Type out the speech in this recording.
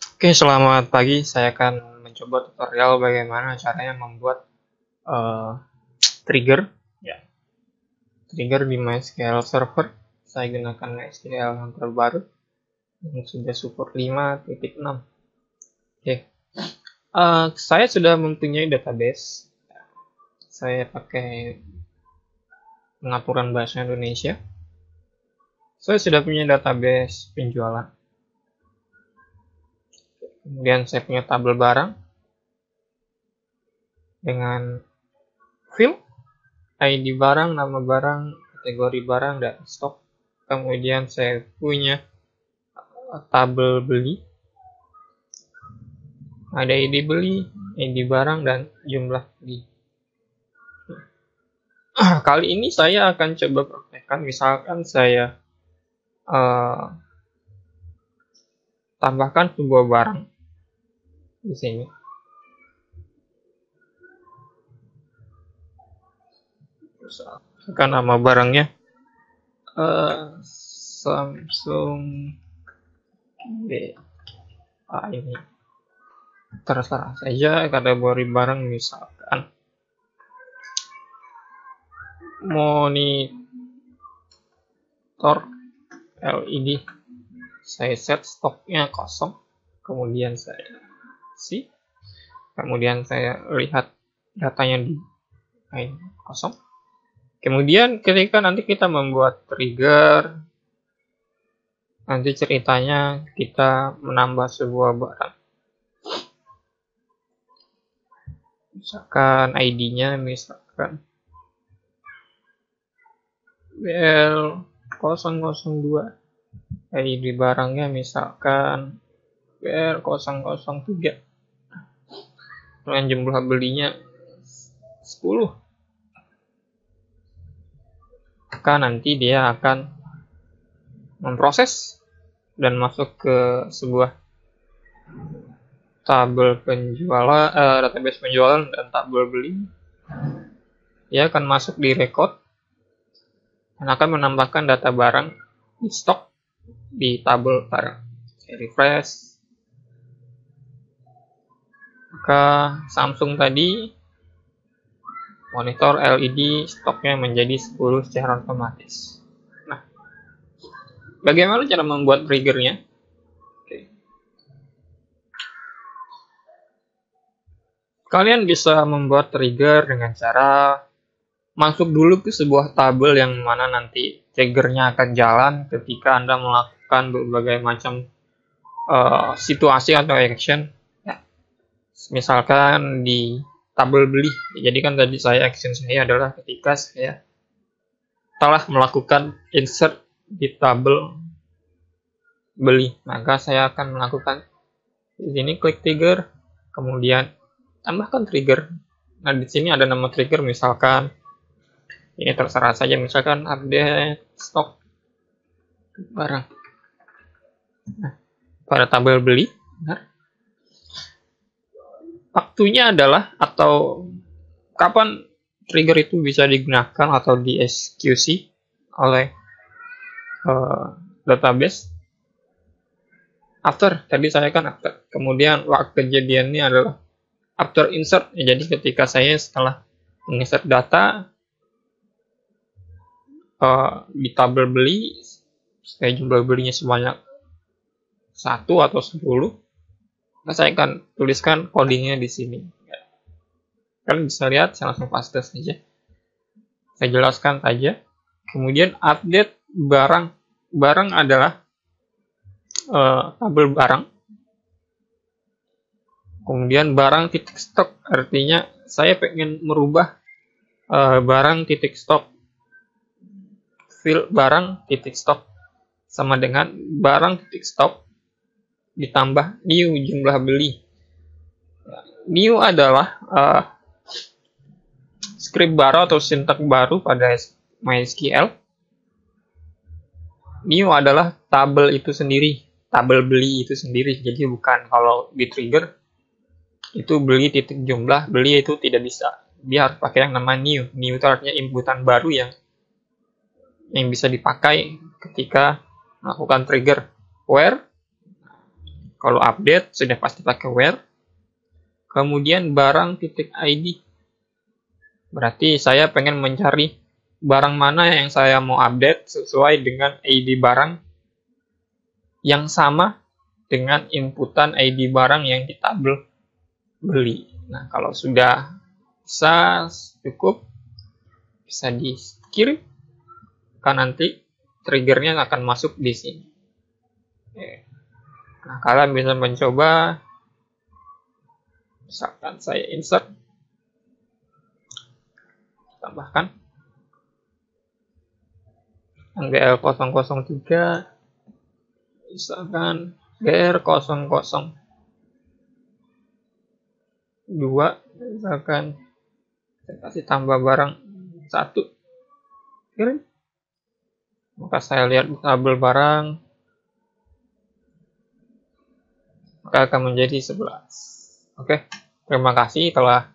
Oke, selamat pagi. Saya akan mencoba tutorial bagaimana caranya membuat eh, trigger, ya, trigger di MySQL Server. Saya gunakan MySQL yang terbaru yang sudah support 5.6. Oke, saya sudah mempunyai database. Saya pakai pengaturan bahasa Indonesia. Saya sudah punya database penjualan. Kemudian saya punya tabel barang dengan field ID barang, nama barang, kategori barang, dan stok. Kemudian saya punya tabel beli, ada ID beli, ID barang, dan jumlah beli. Kali ini saya akan coba praktekkan, misalkan saya tambahkan sebuah barang di sini. Misalkan nama barangnya Samsung B. Ini terserah saja kategori barang, misalkan monitor LED. Saya set stoknya kosong, kemudian saya isi, kemudian saya lihat datanya di kosong. Kemudian ketika nanti kita membuat trigger, nanti ceritanya kita menambah sebuah barang. Misalkan ID-nya misalkan BL002. ID barangnya misalkan BL003. Dengan jumlah belinya 10. Maka nanti dia akan memproses dan masuk ke sebuah tabel penjualan, database penjualan dan tabel beli. Dia akan masuk di record dan akan menambahkan data barang di stok di tabel barang. Saya refresh. Maka Samsung tadi monitor LED stoknya menjadi 10 secara otomatis. Nah, bagaimana cara membuat triggernya? Oke. Kalian bisa membuat trigger dengan cara masuk dulu ke sebuah tabel yang mana nanti triggernya akan jalan ketika Anda melakukan berbagai macam situasi atau action. Ya. Misalkan di tabel beli. Jadi kan tadi action saya adalah ketika saya telah melakukan insert di tabel beli, maka saya akan melakukan di sini klik trigger, kemudian tambahkan trigger. Nah, di sini ada nama trigger, misalkan ini terserah saja, misalkan update stok barang. Nah, pada tabel beli, benar. Waktunya adalah atau kapan trigger itu bisa digunakan atau dieksekusi oleh database. After, tadi saya kan after. Kemudian waktu kejadiannya adalah after insert. Ya, jadi ketika saya setelah menginsert data di tabel beli, saya jumlah belinya sebanyak 1 atau 10. Nah, saya akan tuliskan codingnya di sini. Kalian bisa lihat, saya langsung paste saja. Saya jelaskan saja. Kemudian update barang. Barang adalah tabel barang. Kemudian barang titik stok, artinya saya pengen merubah barang titik stok. Fill barang titik stok sama dengan barang titik stok ditambah new jumlah beli. New adalah script baru atau sintak baru pada MySQL. New adalah tabel itu sendiri, tabel beli itu sendiri. Jadi bukan kalau di trigger itu beli titik jumlah beli itu tidak bisa. Dia harus pakai yang nama new. New itu artinya inputan baru yang bisa dipakai ketika melakukan trigger. Where Kalau update sudah pasti pakai where. Kemudian barang.id. Berarti saya pengen mencari barang mana yang saya mau update sesuai dengan ID barang yang sama dengan inputan ID barang yang di tabel beli. Nah, kalau sudah bisa cukup, bisa dikirim, kan nanti triggernya akan masuk di sini. Nah, kalian bisa mencoba, misalkan saya insert, tambahkan GL003, misalkan GR002, misalkan saya kasih tambah barang 1, kirim. Maka saya lihat tabel barang, maka akan menjadi 11. Oke, terima kasih telah